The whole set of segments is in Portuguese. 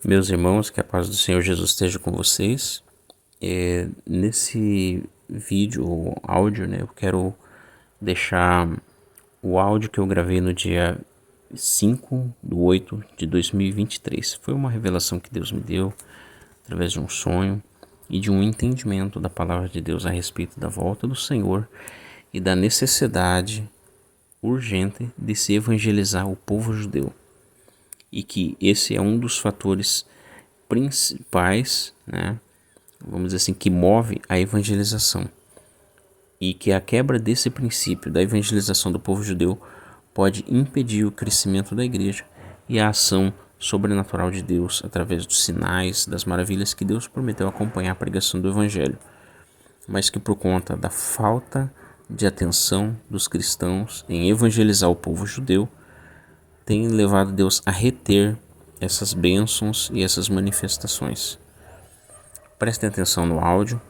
Meus irmãos, que a paz do Senhor Jesus esteja com vocês. Nesse vídeo ou áudio, né, eu quero deixar o áudio que eu gravei no dia 5/8/2023. Foi uma revelação que Deus me deu através de um sonho e de um entendimento da palavra de Deus a respeito da volta do Senhor e da necessidade urgente de se evangelizar o povo judeu. E que esse é um dos fatores principais, né, vamos dizer assim, que move a evangelização. E que a quebra desse princípio da evangelização do povo judeu pode impedir o crescimento da igreja e a ação sobrenatural de Deus através dos sinais, das maravilhas que Deus prometeu acompanhar a pregação do evangelho, mas que por conta da falta de atenção dos cristãos em evangelizar o povo judeu, tem levado Deus a reter essas bênçãos e essas manifestações. Prestem atenção no áudio,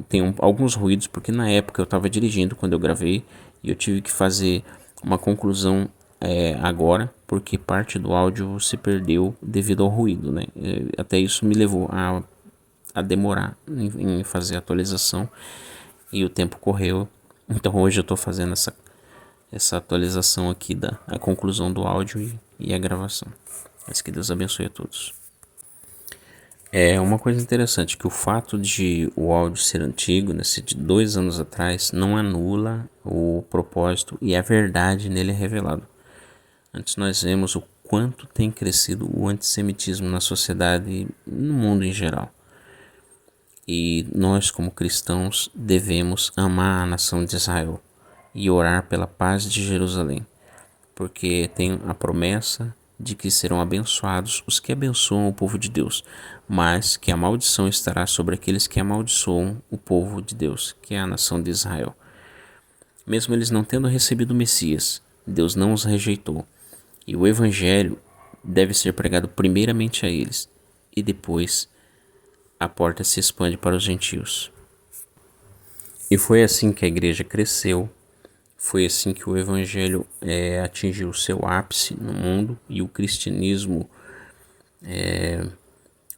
tem alguns ruídos, porque na época eu estava dirigindo quando eu gravei e eu tive que fazer uma conclusão agora, porque parte do áudio se perdeu devido ao ruído, né? Até isso me levou a demorar em fazer a atualização e o tempo correu, então hoje eu estou fazendo essa atualização aqui a conclusão do áudio e a gravação. Mas que Deus abençoe a todos. É uma coisa interessante que o fato de o áudio ser antigo, né, ser de 2 anos atrás, não anula o propósito e a verdade nele revelado. Antes nós vemos o quanto tem crescido o antissemitismo na sociedade e no mundo em geral. E nós, como cristãos, devemos amar a nação de Israel e orar pela paz de Jerusalém, porque tem a promessa de que serão abençoados os que abençoam o povo de Deus, mas que a maldição estará sobre aqueles que amaldiçoam o povo de Deus, que é a nação de Israel. Mesmo eles não tendo recebido o Messias, Deus não os rejeitou, e o evangelho deve ser pregado primeiramente a eles, e depois a porta se expande para os gentios. E foi assim que a igreja cresceu. Foi assim que o evangelho atingiu o seu ápice no mundo e o cristianismo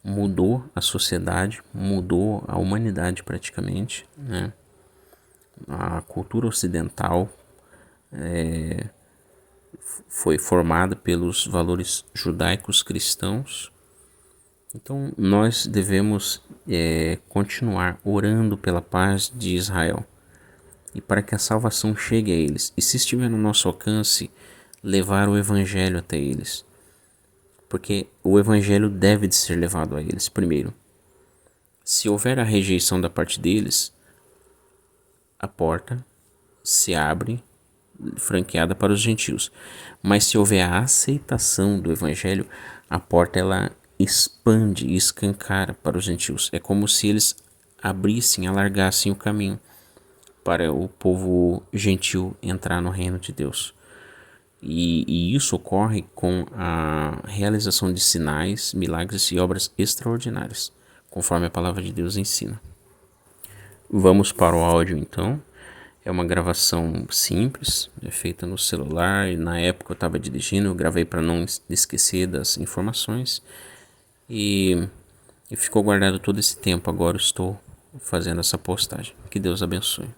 mudou a sociedade, mudou a humanidade praticamente, né? A cultura ocidental foi formada pelos valores judaicos cristãos. Então nós devemos continuar orando pela paz de Israel e para que a salvação chegue a eles, e se estiver no nosso alcance, levar o evangelho até eles, porque o evangelho deve de ser levado a eles primeiro. Se houver a rejeição da parte deles, a porta se abre franqueada para os gentios, mas se houver a aceitação do evangelho, a porta ela expande e escancara para os gentios. É como se eles abrissem, alargassem o caminho para o povo gentil entrar no reino de Deus. E isso ocorre com a realização de sinais, milagres e obras extraordinárias, conforme a palavra de Deus ensina. Vamos para o áudio então. É uma gravação simples, feita no celular, e na época eu estava dirigindo, eu gravei para não esquecer das informações e ficou guardado todo esse tempo. Agora eu estou fazendo essa postagem. Que Deus abençoe.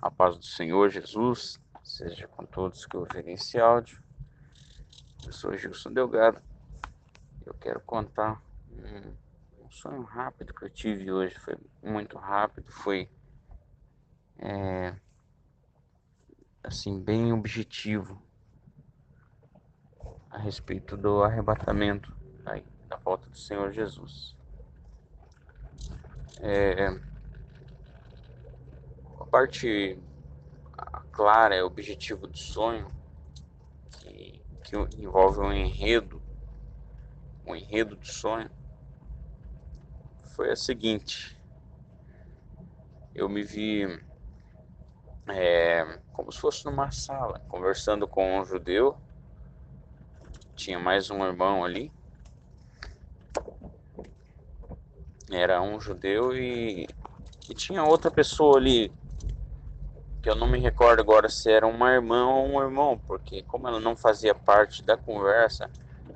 A paz do Senhor Jesus seja com todos que ouvirem esse áudio. Eu sou Gilson Delgado. Eu quero contar um sonho rápido que eu tive hoje. Foi muito rápido, foi assim, bem objetivo a respeito do arrebatamento da volta do Senhor Jesus. A parte clara é o objetivo do sonho, que envolve um enredo do sonho, foi a seguinte: eu me vi como se fosse numa sala, conversando com um judeu, tinha mais um irmão ali, era um judeu e tinha outra pessoa ali, que eu não me recordo agora se era uma irmã ou um irmão, porque como ela não fazia parte da conversa,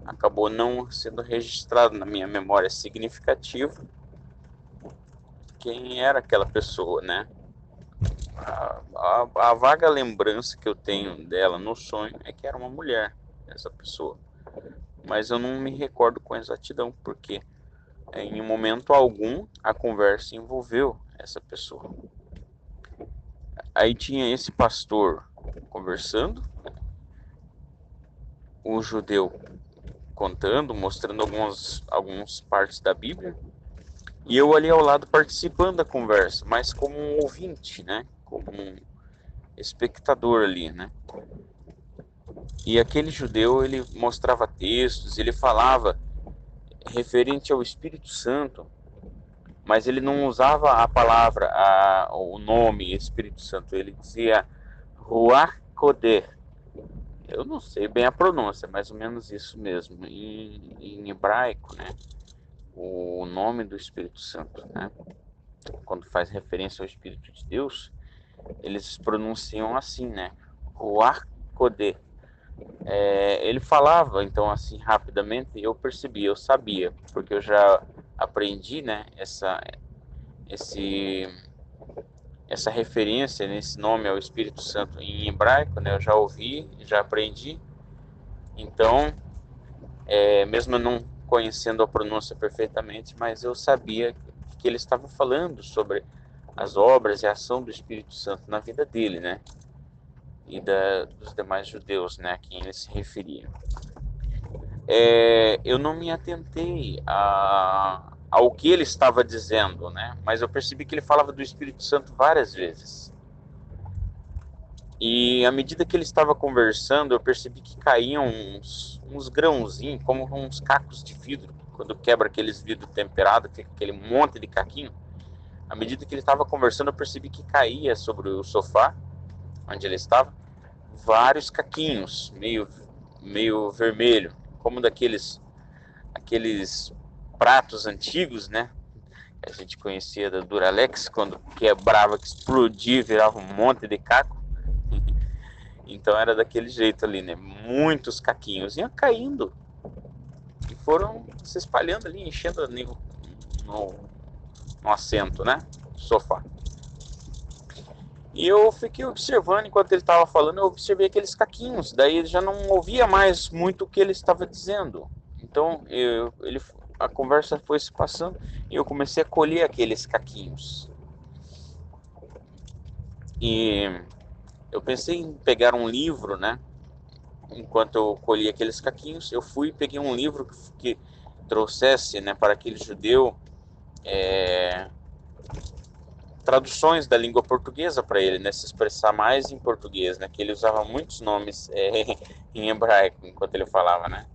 acabou não sendo registrado na minha memória significativa quem era aquela pessoa, né? A vaga lembrança que eu tenho dela no sonho é que era uma mulher, essa pessoa. Mas eu não me recordo com exatidão porque em momento algum a conversa envolveu essa pessoa. Aí tinha esse pastor conversando, o judeu contando, mostrando algumas partes da Bíblia, e eu ali ao lado participando da conversa, mas como um ouvinte, né? Como um espectador ali, né? E aquele judeu, ele mostrava textos, ele falava referente ao Espírito Santo, mas ele não usava a palavra, o nome Espírito Santo, ele dizia Ruach Koder. Eu não sei bem a pronúncia, mais ou menos isso mesmo, em hebraico, né? O nome do Espírito Santo, né? Quando faz referência ao Espírito de Deus, eles pronunciam assim, né? Ruach Koder. Ele falava, então, assim, rapidamente, eu percebi, eu sabia, porque eu já aprendi, né, esse, essa referência nesse nome ao Espírito Santo em hebraico, né, eu já ouvi, já aprendi, então, mesmo eu não conhecendo a pronúncia perfeitamente, mas eu sabia que ele estava falando sobre as obras e a ação do Espírito Santo na vida dele, né, e dos demais judeus, né, a quem ele se referia. Eu não me atentei ao que ele estava dizendo, né? Mas eu percebi que ele falava do Espírito Santo várias vezes. E à medida que ele estava conversando, eu percebi que caíam uns grãozinhos, como uns cacos de vidro, quando quebra aqueles vidros temperados, aquele monte de caquinho. À medida que ele estava conversando, eu percebi que caía sobre o sofá, onde ele estava, vários caquinhos, meio vermelho, como aqueles pratos antigos, né? Que a gente conhecia da Duralex, quando quebrava, que explodia, virava um monte de caco. Então era daquele jeito ali, né? Muitos caquinhos iam caindo e foram se espalhando ali, enchendo no, no assento, né? Sofá. E eu fiquei observando enquanto ele estava falando, eu observei aqueles caquinhos. Daí eu já não ouvia mais muito o que ele estava dizendo. Então a conversa foi se passando e eu comecei a colher aqueles caquinhos. E eu pensei em pegar um livro, né? Enquanto eu colhia aqueles caquinhos, eu fui e peguei um livro que trouxesse, né, para aquele judeu traduções da língua portuguesa para ele, né, se expressar mais em português, né, que ele usava muitos nomes em hebraico enquanto ele falava, né.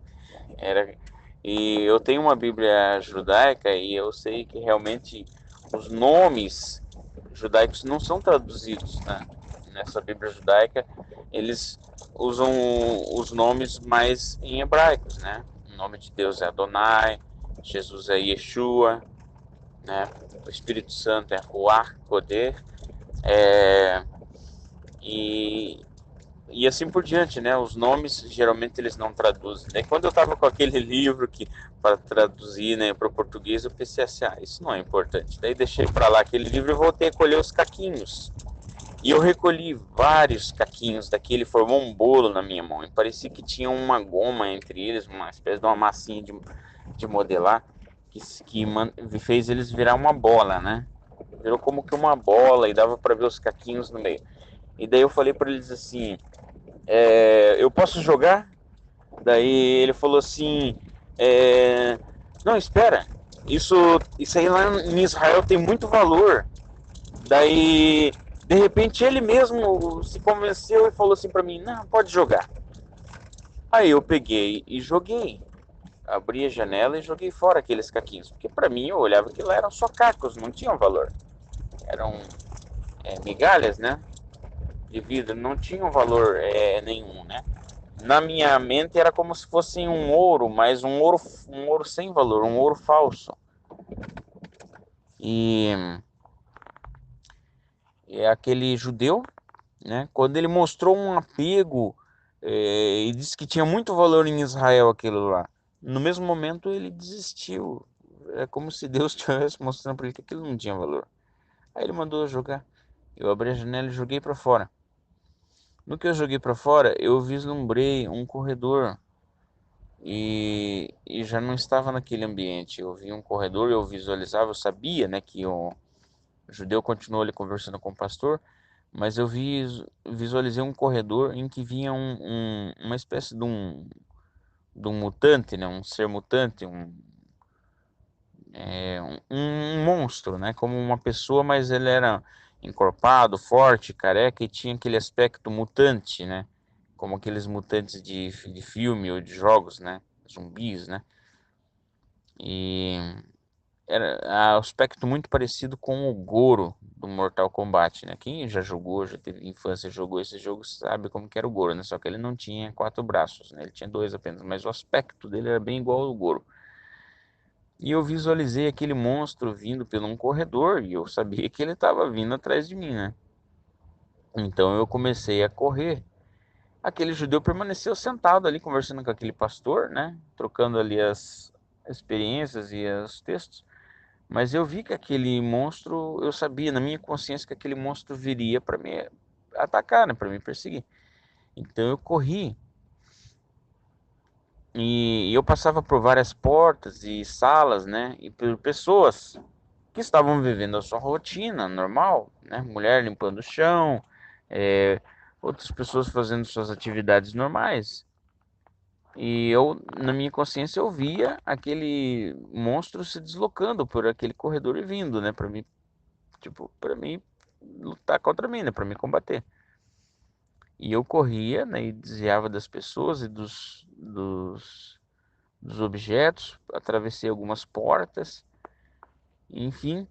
Era, e eu tenho uma Bíblia judaica e eu sei que realmente os nomes judaicos não são traduzidos, né? Nessa Bíblia judaica, eles usam os nomes mais em hebraicos, né? O nome de Deus é Adonai, Jesus é Yeshua, né? O Espírito Santo é Ruach Koder, é, e, e assim por diante, né? Os nomes geralmente eles não traduzem. Daí quando eu estava com aquele livro que para traduzir, né, para o português, eu pensei assim, isso não é importante. Daí deixei para lá aquele livro e voltei a colher os caquinhos. E eu recolhi vários caquinhos daquele, formou um bolo na minha mão. E parecia que tinha uma goma entre eles, uma espécie de uma massinha de modelar, que fez eles virar uma bola, né? Virou como que uma bola e dava para ver os caquinhos no meio. E daí eu falei para eles assim, eu posso jogar? Daí ele falou assim, não, espera, isso aí lá em Israel tem muito valor. Daí, de repente, ele mesmo se convenceu e falou assim pra mim, não, pode jogar. Aí eu peguei e joguei. Abri a janela e joguei fora aqueles caquinhos. Porque pra mim eu olhava que lá eram só cacos, não tinham valor. Eram migalhas, né? De vidro, não tinham valor nenhum, né? Na minha mente era como se fosse um ouro, mas um ouro sem valor, um ouro falso. E é aquele judeu, né? Quando ele mostrou um apego E disse que tinha muito valor em Israel aquilo lá. No mesmo momento ele desistiu. É como se Deus estivesse mostrando para ele que aquilo não tinha valor. Aí ele mandou eu jogar. Eu abri a janela e joguei para fora. No que eu joguei para fora, eu vislumbrei um corredor e já não estava naquele ambiente. Eu vi um corredor, eu visualizava, eu sabia, né, que o judeu continuou ali conversando com o pastor, mas eu visualizei um corredor em que vinha uma espécie de um mutante, né, um ser mutante, um monstro, né, como uma pessoa, mas ele era encorpado, forte, careca e tinha aquele aspecto mutante, né, como aqueles mutantes de filme ou de jogos, né, zumbis, né, e era aspecto muito parecido com o Goro do Mortal Kombat, né? Quem já jogou, já teve infância e jogou esse jogo, sabe como que era o Goro, né? Só que ele não tinha 4 braços, né? Ele tinha 2 apenas, mas o aspecto dele era bem igual ao do Goro. E eu visualizei aquele monstro vindo por um corredor e eu sabia que ele estava vindo atrás de mim, né? Então eu comecei a correr. Aquele judeu permaneceu sentado ali conversando com aquele pastor, né? Trocando ali as experiências e os textos. Mas eu vi que aquele monstro, eu sabia na minha consciência que aquele monstro viria para me atacar, né, para me perseguir. Então eu corri e eu passava por várias portas e salas, né, e por pessoas que estavam vivendo a sua rotina normal, né, mulher limpando o chão, é, outras pessoas fazendo suas atividades normais. E eu, na minha consciência, eu via aquele monstro se deslocando por aquele corredor e vindo, né, para mim, tipo, para mim lutar contra mim, né, para me combater. E eu corria, né, e desviava das pessoas e dos objetos, atravessei algumas portas, enfim,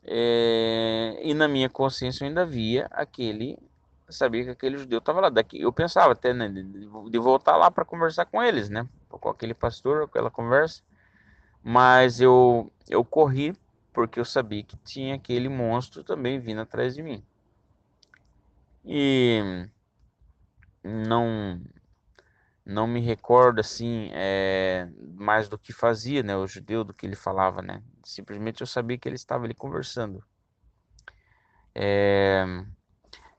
e na minha consciência eu ainda via aquele, sabia que aquele judeu estava lá. Daqui, eu pensava até, né, de voltar lá para conversar com eles, né, com aquele pastor, aquela conversa, mas eu corri porque eu sabia que tinha aquele monstro também vindo atrás de mim. E não não me recordo assim mais do que fazia, né, o judeu, do que ele falava, né? Simplesmente eu sabia que ele estava ali conversando.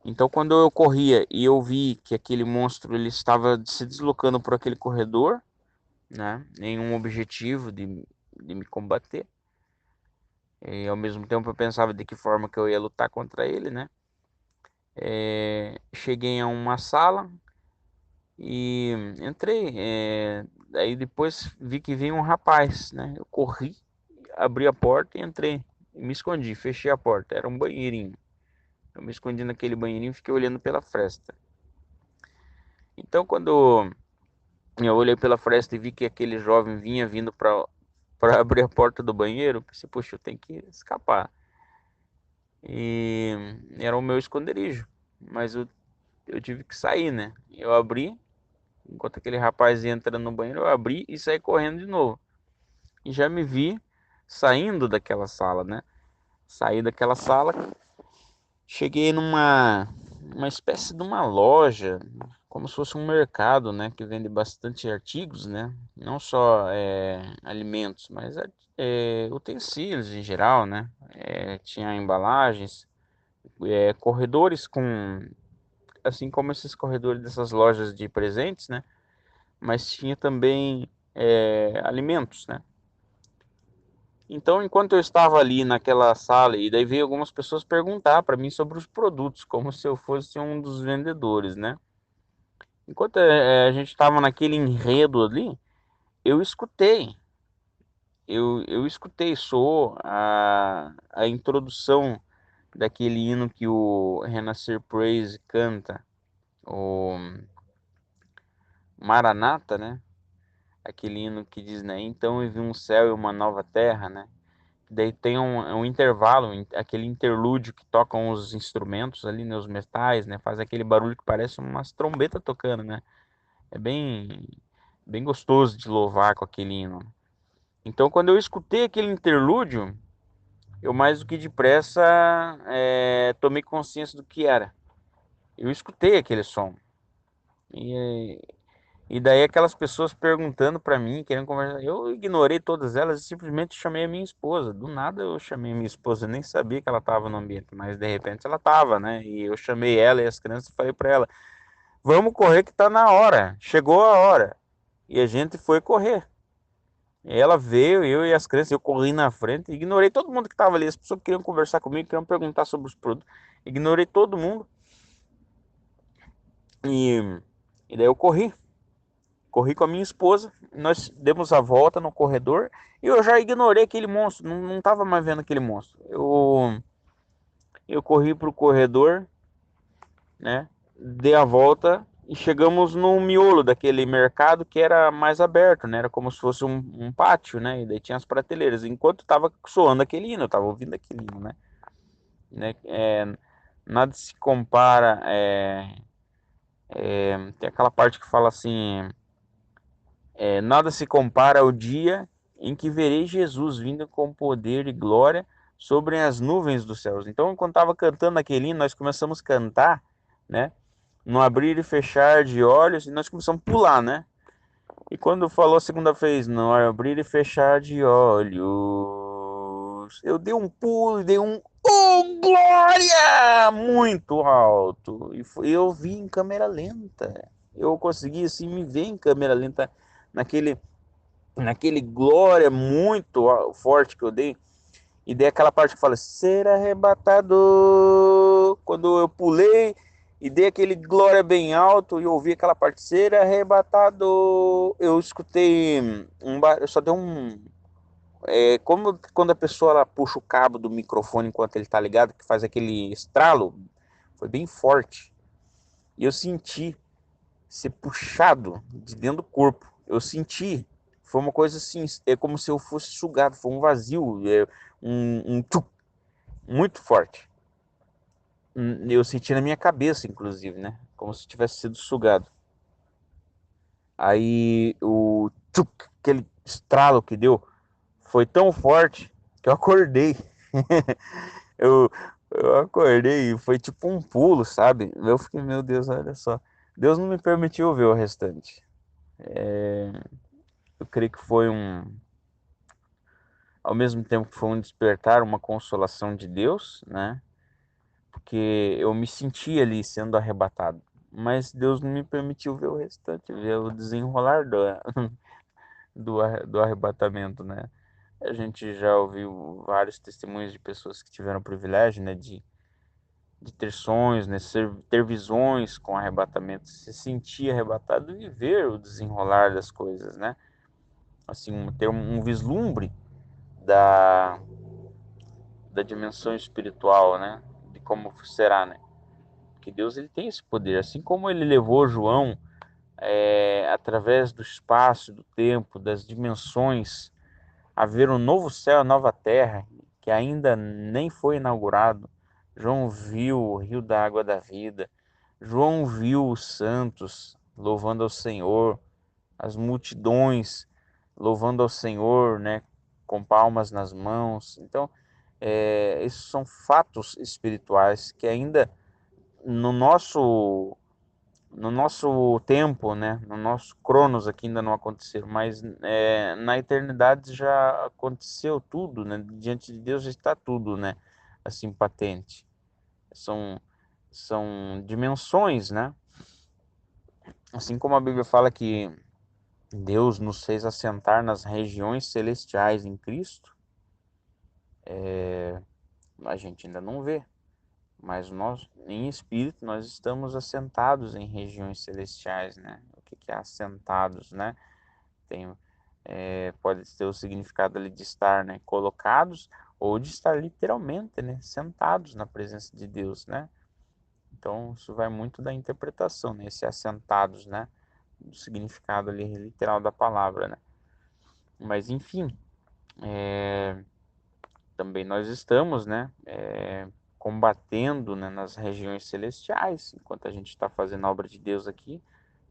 Então quando eu corria e eu vi que aquele monstro ele estava se deslocando por aquele corredor, né, em um objetivo de me combater, e ao mesmo tempo eu pensava de que forma que eu ia lutar contra ele, né? Cheguei a uma sala e entrei. Aí depois vi que veio um rapaz, né? Eu corri, abri a porta e entrei. Me escondi, fechei a porta. Era um banheirinho. Eu me escondi naquele banheirinho e fiquei olhando pela fresta. Então, quando eu olhei pela fresta e vi que aquele jovem vinha vindo para abrir a porta do banheiro, eu pensei, poxa, eu tenho que escapar. E era o meu esconderijo. Mas eu tive que sair, né? Eu abri, enquanto aquele rapaz ia entrando no banheiro, eu abri e saí correndo de novo. E já me vi saindo daquela sala, né? Saí daquela sala, cheguei numa uma espécie de uma loja, como se fosse um mercado, né? Que vende bastante artigos, né? Não só alimentos, mas utensílios em geral, né? Tinha embalagens, corredores com, assim como esses corredores dessas lojas de presentes, né? Mas tinha também alimentos, né? Então, enquanto eu estava ali naquela sala, e daí veio algumas pessoas perguntar para mim sobre os produtos, como se eu fosse um dos vendedores, né? Enquanto a gente estava naquele enredo ali, eu escutei, eu escutei, soou a introdução daquele hino que o Renascer Praise canta, o Maranata, né? Aquele hino que diz, né? Então eu vi um céu e uma nova terra, né? Daí tem um intervalo, aquele interlúdio que tocam os instrumentos ali, né, os metais, né, faz aquele barulho que parece umas trombetas tocando, né? É bem gostoso de louvar com aquele hino. Então, quando eu escutei aquele interlúdio, eu mais do que depressa tomei consciência do que era. Eu escutei aquele som. E, e daí aquelas pessoas perguntando pra mim, querendo conversar, eu ignorei todas elas e simplesmente chamei a minha esposa. Do nada eu chamei a minha esposa, eu nem sabia que ela estava no ambiente, mas de repente ela estava, né? E eu chamei ela e as crianças e falei pra ela: "Vamos correr que tá na hora. Chegou a hora". E a gente foi correr. E ela veio, eu e as crianças, eu corri na frente, ignorei todo mundo que estava ali. As pessoas queriam conversar comigo, queriam perguntar sobre os produtos. Ignorei todo mundo e, e daí eu corri. Corri com a minha esposa, nós demos a volta no corredor e eu já ignorei aquele monstro, não tava mais vendo aquele monstro. Eu corri pro corredor, né? Dei a volta e chegamos no miolo daquele mercado que era mais aberto, né? Era como se fosse um pátio, né? E daí tinha as prateleiras. Enquanto tava soando aquele hino, eu tava ouvindo aquele hino, né? Nada se compara. Tem aquela parte que fala assim. Nada se compara ao dia em que verei Jesus vindo com poder e glória sobre as nuvens dos céus. Então, quando estava cantando aquele hino, nós começamos a cantar, né? No abrir e fechar de olhos, e nós começamos a pular, né? E quando falou a segunda vez, no abrir e fechar de olhos, eu dei um pulo e dei um "Oh, glória!" muito alto. Eu vi em câmera lenta. Eu consegui assim me ver em câmera lenta naquele naquele glória muito forte que eu dei. E dei aquela parte que fala ser arrebatado. Quando eu pulei e dei aquele glória bem alto e ouvi aquela parte ser arrebatado, eu escutei eu só dei um como quando a pessoa ela puxa o cabo do microfone enquanto ele tá ligado, que faz aquele estralo, foi bem forte. E eu senti ser puxado de dentro do corpo. Eu senti, foi uma coisa assim, é como se eu fosse sugado, foi um vazio, um tchuc, muito forte. Eu senti na minha cabeça, inclusive, né? Como se tivesse sido sugado. Aí o tchuc, aquele estralo que deu, foi tão forte que eu acordei. eu, eu acordei e foi tipo um pulo, sabe? Eu fiquei, meu Deus, olha só. Deus não me permitiu ver o restante. Eu creio que foi ao mesmo tempo que foi um despertar, uma consolação de Deus, né? Porque eu me senti ali sendo arrebatado, mas Deus não me permitiu ver o restante, ver o desenrolar do arrebatamento, né? A gente já ouviu vários testemunhos de pessoas que tiveram o privilégio, né, de ter sonhos, né, ter visões com arrebatamento, se sentir arrebatado e ver o desenrolar das coisas, né? Assim, ter um vislumbre da, da dimensão espiritual, né? De como será, né? Porque Deus ele tem esse poder, assim como ele levou João através do espaço, do tempo, das dimensões, a ver um novo céu, a nova terra, que ainda nem foi inaugurado. João viu o rio da água da vida. João viu os santos louvando ao Senhor, as multidões louvando ao Senhor, né, com palmas nas mãos. Então, esses são fatos espirituais que ainda no nosso tempo, né, no nosso cronos aqui ainda não aconteceram, mas na eternidade já aconteceu tudo, né? Diante de Deus já está tudo, né? Assim patente. São são dimensões, né? Assim como a Bíblia fala que Deus nos fez assentar nas regiões celestiais em Cristo, a gente ainda não vê. Mas nós, em espírito, nós estamos assentados em regiões celestiais, né? O que é assentados, né? Tem, pode ter o significado ali de estar, né, colocados ou de estar literalmente, né, sentados na presença de Deus, né? Então isso vai muito da interpretação, né? Esse assentados, né? Do significado ali literal da palavra, né? Mas enfim, também nós estamos, né? Combatendo, né, nas regiões celestiais, enquanto a gente está fazendo a obra de Deus aqui,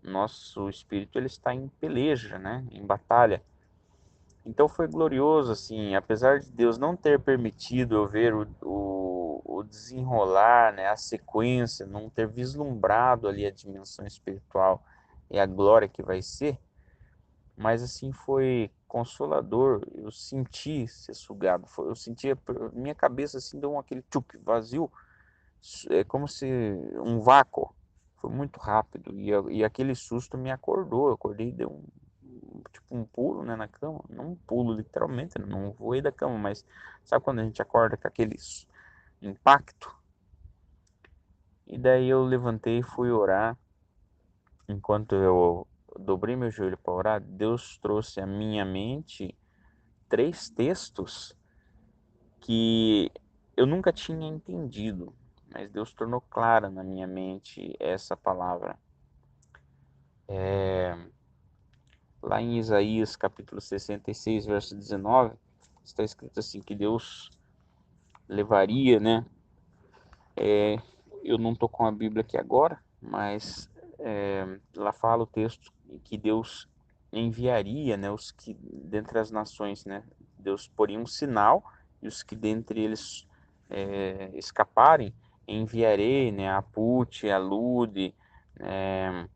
nosso espírito ele está em peleja, né, em batalha. Então foi glorioso, assim, apesar de Deus não ter permitido eu ver o desenrolar, né, a sequência, não ter vislumbrado ali a dimensão espiritual e a glória que vai ser, mas assim foi consolador. Eu senti ser sugado, eu senti minha cabeça assim deu aquele tchup vazio, é como se um vácuo. Foi muito rápido e aquele susto me acordou. Eu acordei e deu tipo um pulo, né, na cama. Não um pulo literalmente, né, não voei da cama, mas sabe quando a gente acorda com aquele impacto? E daí eu levantei e fui orar. Enquanto eu dobrei meu joelho para orar, Deus trouxe à minha mente três textos que eu nunca tinha entendido, mas Deus tornou clara na minha mente essa palavra. Lá em Isaías capítulo 66, verso 19, está escrito assim que Deus levaria, né? Eu não estou com a Bíblia aqui agora, mas lá fala o texto que Deus enviaria, né, os que dentre as nações, né, Deus poria um sinal e os que dentre eles escaparem, enviarei, né, a Put, a Lude, é,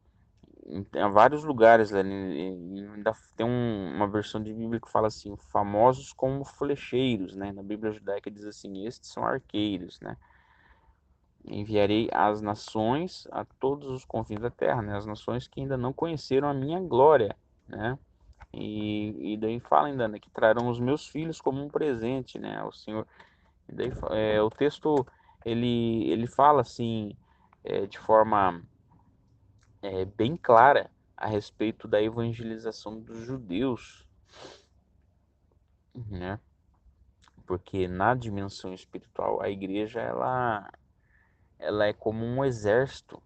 em vários lugares ali, ainda tem uma versão de Bíblia que fala assim, famosos como flecheiros, né, na Bíblia judaica diz assim, estes são arqueiros, né, enviarei às nações, a todos os confins da terra, né? As nações que ainda não conheceram a minha glória, né? E daí fala ainda, né, que trarão os meus filhos como um presente, né? O Senhor. E daí o texto ele fala assim de forma bem clara a respeito da evangelização dos judeus, né? Porque na dimensão espiritual a igreja ela é como um exército,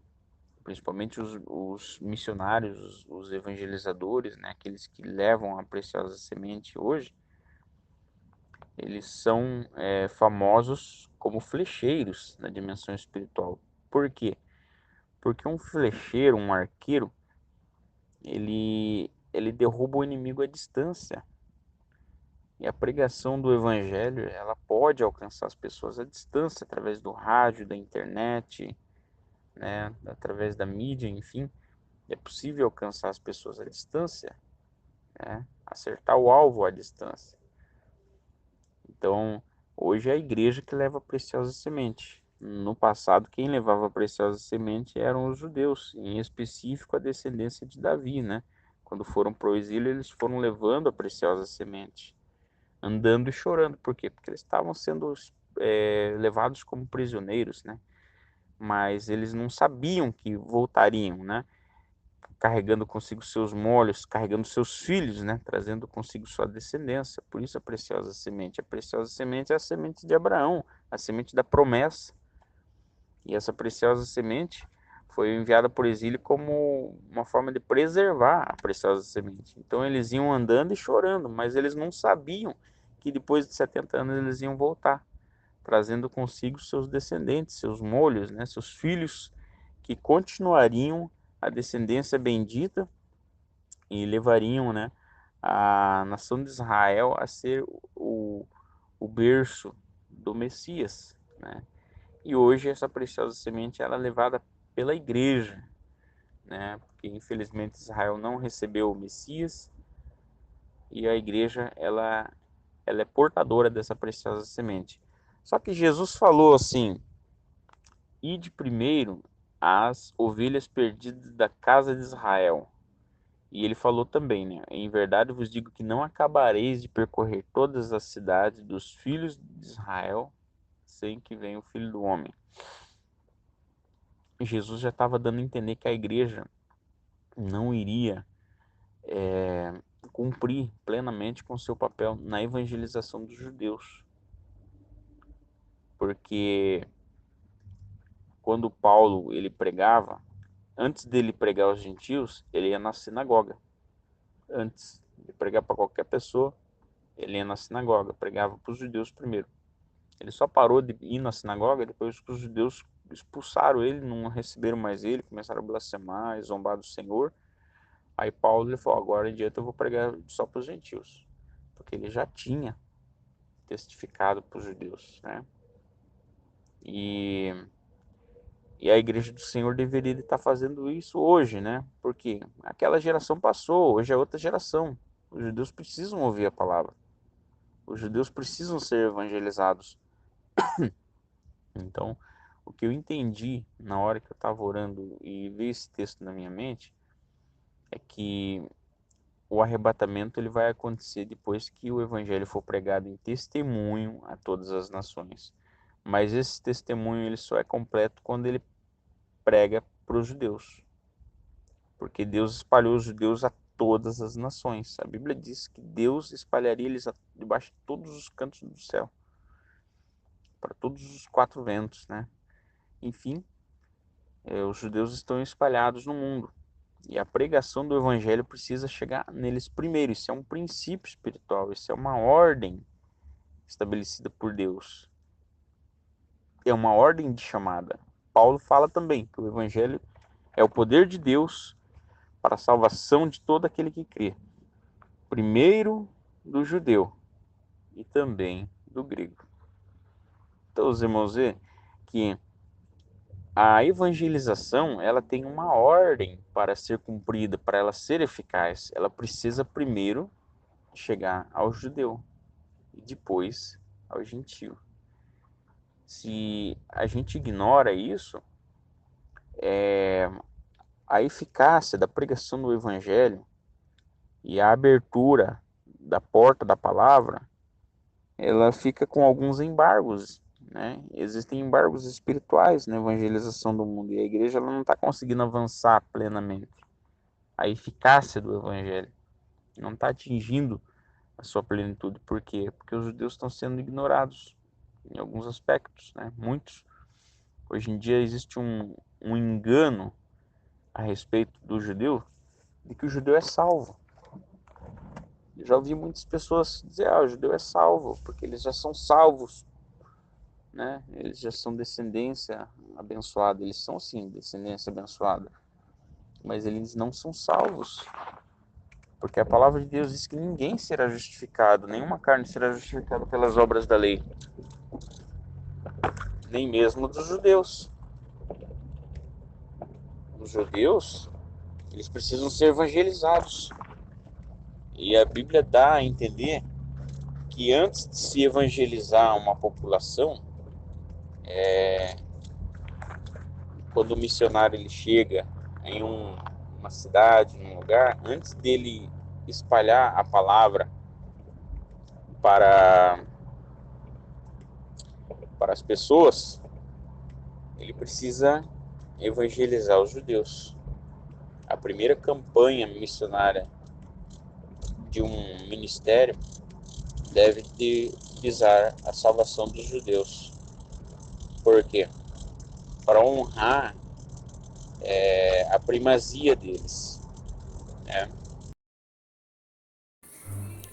principalmente os missionários, os evangelizadores, né, aqueles que levam a preciosa semente hoje, eles são famosos como flecheiros na dimensão espiritual. Por quê? Porque um flecheiro, um arqueiro, ele derruba o inimigo à distância. E a pregação do evangelho, ela pode alcançar as pessoas à distância, através do rádio, da internet, né, através da mídia, enfim. É possível alcançar as pessoas à distância, né? Acertar o alvo à distância. Então, hoje é a igreja que leva a preciosa semente. No passado, quem levava a preciosa semente eram os judeus, em específico a descendência de Davi, né? Quando foram para o exílio, eles foram levando a preciosa semente, andando e chorando. Por quê? Porque eles estavam sendo levados como prisioneiros, né? Mas eles não sabiam que voltariam, né? Carregando consigo seus molhos, carregando seus filhos, né? Trazendo consigo sua descendência. Por isso a preciosa semente. A preciosa semente é a semente de Abraão, a semente da promessa. E essa preciosa semente foi enviada por exílio como uma forma de preservar a preciosa semente. Então eles iam andando e chorando, mas eles não sabiam que depois de 70 anos eles iam voltar, trazendo consigo seus descendentes, seus molhos, né? Seus filhos que continuariam a descendência bendita e levariam, né, a nação de Israel a ser o berço do Messias, né? E hoje essa preciosa semente ela é levada pela igreja, né? Porque infelizmente Israel não recebeu o Messias e a igreja ela é portadora dessa preciosa semente. Só que Jesus falou assim: ide primeiro às ovelhas perdidas da casa de Israel. E ele falou também, né? Em verdade vos digo que não acabareis de percorrer todas as cidades dos filhos de Israel sem que venha o Filho do Homem. Jesus já estava dando a entender que a igreja não iria cumprir plenamente com seu papel na evangelização dos judeus. Porque quando Paulo ele pregava, antes dele pregar aos gentios, ele ia na sinagoga. Antes de pregar para qualquer pessoa, ele ia na sinagoga, pregava para os judeus primeiro. Ele só parou de ir na sinagoga depois que os judeus expulsaram ele, não receberam mais ele, começaram a blasfemar e zombar do Senhor. Aí Paulo ele falou: agora em diante eu vou pregar só para os gentios. porque ele já tinha testificado para os judeus, né? E a igreja do Senhor deveria estar fazendo isso hoje, né? Porque aquela geração passou, hoje é outra geração. Os judeus precisam ouvir a palavra. Os judeus precisam ser evangelizados. Então, o que eu entendi na hora que eu estava orando e vi esse texto na minha mente é que o arrebatamento ele vai acontecer depois que o evangelho for pregado em testemunho a todas as nações. Mas esse testemunho ele só é completo quando ele prega para os judeus, porque Deus espalhou os judeus a todas as nações. A Bíblia diz que Deus espalharia eles debaixo de todos os cantos do céu, para todos os quatro ventos, né? Enfim, os judeus estão espalhados no mundo e a pregação do evangelho precisa chegar neles primeiro. Isso é um princípio espiritual, isso é uma ordem estabelecida por Deus. É uma ordem de chamada. Paulo fala também que o evangelho é o poder de Deus para a salvação de todo aquele que crê. Primeiro do judeu e também do grego. Então, os irmãos vê que a evangelização ela tem uma ordem para ser cumprida, para ela ser eficaz. Ela precisa primeiro chegar ao judeu e depois ao gentio. Se a gente ignora isso, a eficácia da pregação do evangelho e a abertura da porta da palavra, ela fica com alguns embargos, né? Existem embargos espirituais na evangelização do mundo e a igreja ela não está conseguindo avançar plenamente. A eficácia do evangelho não está atingindo a sua plenitude. Por quê? Porque os judeus estão sendo ignorados em alguns aspectos, né? Muitos. Hoje em dia existe um engano a respeito do judeu, de que o judeu é salvo. Eu já ouvi muitas pessoas dizer, o judeu é salvo, porque eles já são salvos, né? Eles já são descendência abençoada, eles são sim descendência abençoada, mas eles não são salvos, porque a palavra de Deus diz que ninguém será justificado, nenhuma carne será justificada pelas obras da lei, nem mesmo dos judeus. Os judeus, eles precisam ser evangelizados, e a Bíblia dá a entender que antes de se evangelizar uma população, quando o missionário ele chega em uma cidade, em um lugar, antes dele espalhar a palavra para, para as pessoas, ele precisa evangelizar os judeus. A primeira campanha missionária de um ministério deve visar a salvação dos judeus. Por quê? Para honrar a primazia deles, né?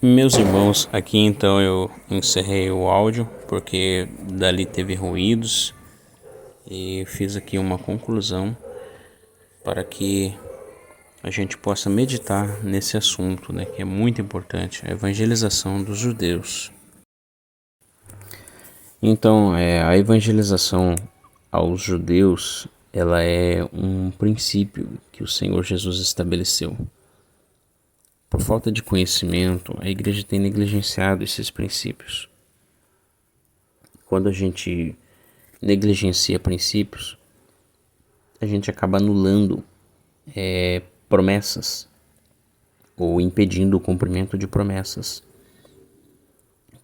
Meus irmãos, aqui então eu encerrei o áudio porque dali teve ruídos e fiz aqui uma conclusão para que a gente possa meditar nesse assunto, né, que é muito importante, a evangelização dos judeus. Então, a evangelização aos judeus, ela é um princípio que o Senhor Jesus estabeleceu. Por falta de conhecimento, a igreja tem negligenciado esses princípios. Quando a gente negligencia princípios, a gente acaba anulando promessas ou impedindo o cumprimento de promessas.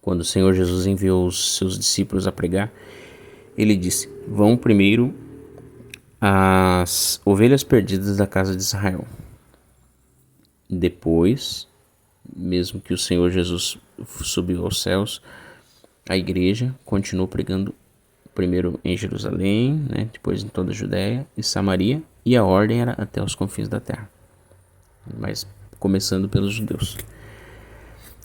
Quando o Senhor Jesus enviou os seus discípulos a pregar, ele disse: vão primeiro às ovelhas perdidas da casa de Israel. Depois, mesmo que o Senhor Jesus subiu aos céus, a igreja continuou pregando primeiro em Jerusalém, né, depois em toda a Judéia e Samaria, e a ordem era até os confins da terra, mas começando pelos judeus.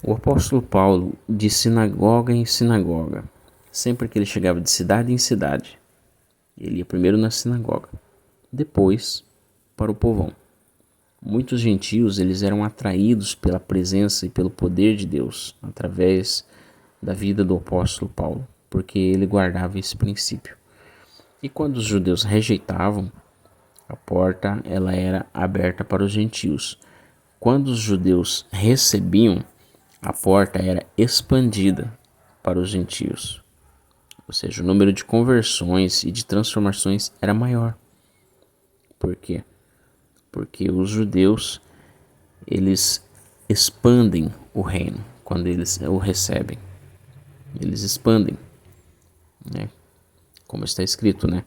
O apóstolo Paulo, de sinagoga em sinagoga, sempre que ele chegava de cidade em cidade, ele ia primeiro na sinagoga, depois para o povão. Muitos gentios eles eram atraídos pela presença e pelo poder de Deus através da vida do apóstolo Paulo, porque ele guardava esse princípio. E quando os judeus rejeitavam, a porta ela era aberta para os gentios. Quando os judeus recebiam, a porta era expandida para os gentios. Ou seja, o número de conversões e de transformações era maior. Por quê? Porque os judeus, eles expandem o reino quando eles o recebem. Eles expandem, né? Como está escrito, né?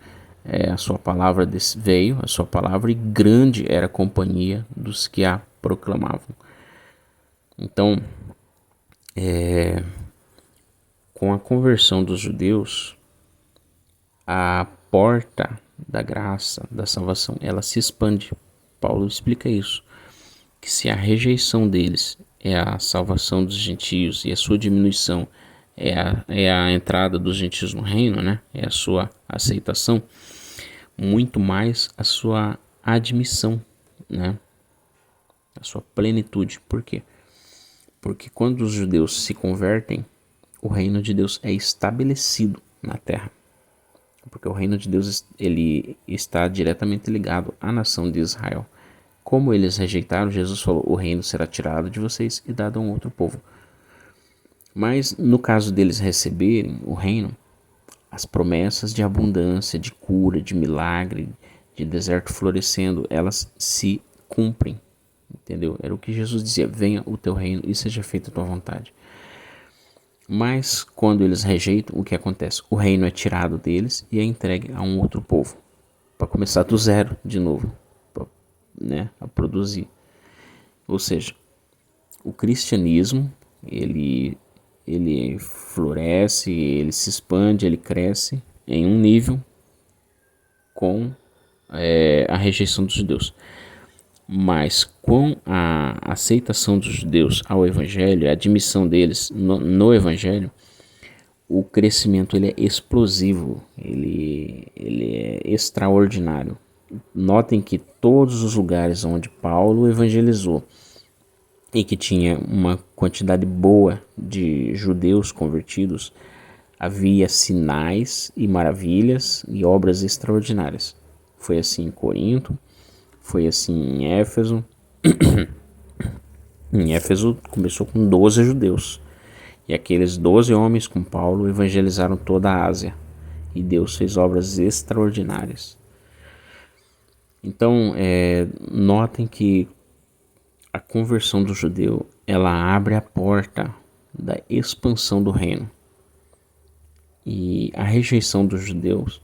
A sua palavra veio, a sua palavra, e grande era a companhia dos que a proclamavam. Então, com a conversão dos judeus, a porta da graça, da salvação, ela se expande. Paulo explica isso, que se a rejeição deles é a salvação dos gentios e a sua diminuição é a entrada dos gentios no reino, né? É a sua aceitação, muito mais a sua admissão, né? A sua plenitude. Por quê? Porque quando os judeus se convertem, o reino de Deus é estabelecido na terra. Porque o reino de Deus ele está diretamente ligado à nação de Israel. Como eles rejeitaram, Jesus falou: o reino será tirado de vocês e dado a um outro povo. Mas no caso deles receberem o reino, as promessas de abundância, de cura, de milagre, de deserto florescendo, elas se cumprem. Entendeu? Era o que Jesus dizia: venha o teu reino e seja feita a tua vontade. Mas quando eles rejeitam, o que acontece? O reino é tirado deles e é entregue a um outro povo, para começar do zero de novo, né, a produzir. Ou seja, o cristianismo ele floresce, ele se expande, ele cresce em um nível com a rejeição dos judeus. Mas com a aceitação dos judeus ao evangelho, a admissão deles no evangelho, o crescimento ele é explosivo, ele é extraordinário. Notem que todos os lugares onde Paulo evangelizou e que tinha uma quantidade boa de judeus convertidos, havia sinais e maravilhas e obras extraordinárias. Foi assim em Corinto, foi assim em Éfeso. Em Éfeso começou com 12 judeus. E aqueles 12 homens com Paulo evangelizaram toda a Ásia. E Deus fez obras extraordinárias. Então, notem que a conversão do judeu, ela abre a porta da expansão do reino. E a rejeição dos judeus,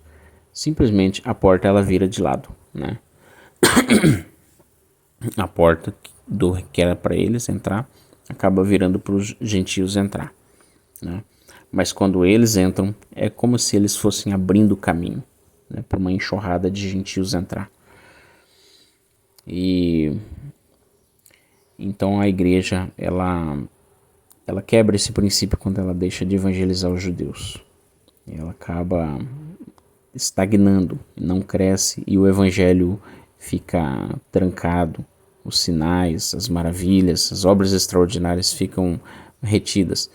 simplesmente a porta ela vira de lado, né? A porta que era para eles entrar acaba virando para os gentios entrar, né? Mas quando eles entram, é como se eles fossem abrindo o caminho, né, para uma enxurrada de gentios entrar. E então a igreja ela quebra esse princípio quando ela deixa de evangelizar os judeus. Ela acaba estagnando, não cresce e o evangelho fica trancado. Os sinais, as maravilhas, as obras extraordinárias ficam retidas.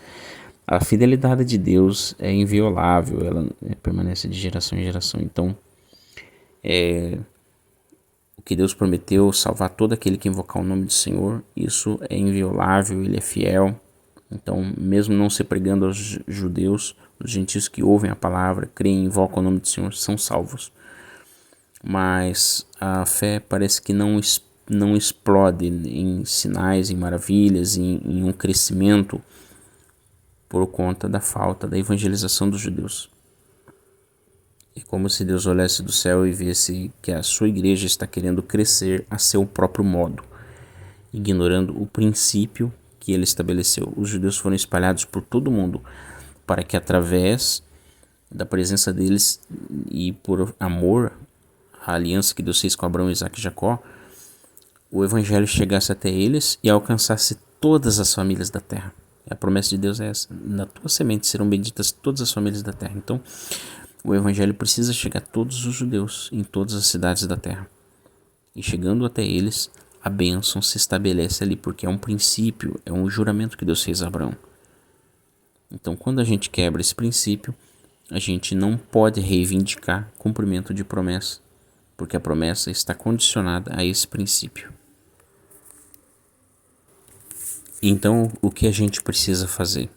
A fidelidade de Deus é inviolável, ela permanece de geração em geração. Então, o que Deus prometeu, salvar todo aquele que invocar o nome do Senhor, isso é inviolável, ele é fiel. Então, mesmo não se pregando aos judeus, os gentios que ouvem a palavra, creem e invocam o nome do Senhor, são salvos. Mas a fé parece que não explode em sinais, em maravilhas, em um crescimento por conta da falta da evangelização dos judeus. É como se Deus olhasse do céu e visse que a sua igreja está querendo crescer a seu próprio modo, ignorando o princípio que ele estabeleceu. Os judeus foram espalhados por todo o mundo para que através da presença deles e por amor à aliança que Deus fez com Abraão, Isaque e Jacó, o evangelho chegasse até eles e alcançasse todas as famílias da terra. A promessa de Deus é essa: na tua semente serão benditas todas as famílias da terra. Então, o evangelho precisa chegar a todos os judeus em todas as cidades da terra. E chegando até eles, a bênção se estabelece ali, porque é um princípio, é um juramento que Deus fez a Abraão. Então, quando a gente quebra esse princípio, a gente não pode reivindicar cumprimento de promessa, porque a promessa está condicionada a esse princípio. Então, o que a gente precisa fazer?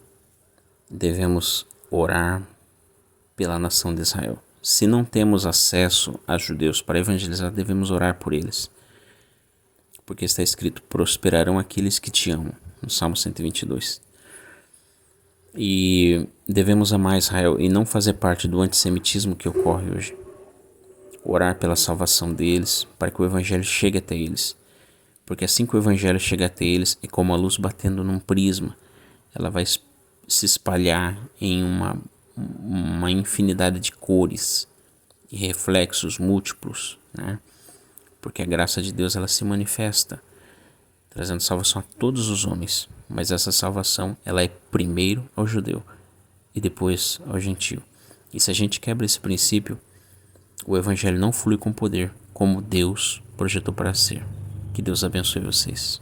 Devemos orar pela nação de Israel. Se não temos acesso a judeus para evangelizar, devemos orar por eles. Porque está escrito: prosperarão aqueles que te amam, no Salmo 122. E devemos amar Israel e não fazer parte do antissemitismo que ocorre hoje. Orar pela salvação deles, para que o evangelho chegue até eles. Porque assim que o evangelho chega até eles, é como a luz batendo num prisma. Ela vai se espalhar em uma infinidade de cores e reflexos múltiplos, né? Porque a graça de Deus, ela se manifesta, trazendo salvação a todos os homens. Mas essa salvação, ela é primeiro ao judeu e depois ao gentio. E se a gente quebra esse princípio, o evangelho não flui com poder, como Deus projetou para ser. Que Deus abençoe vocês.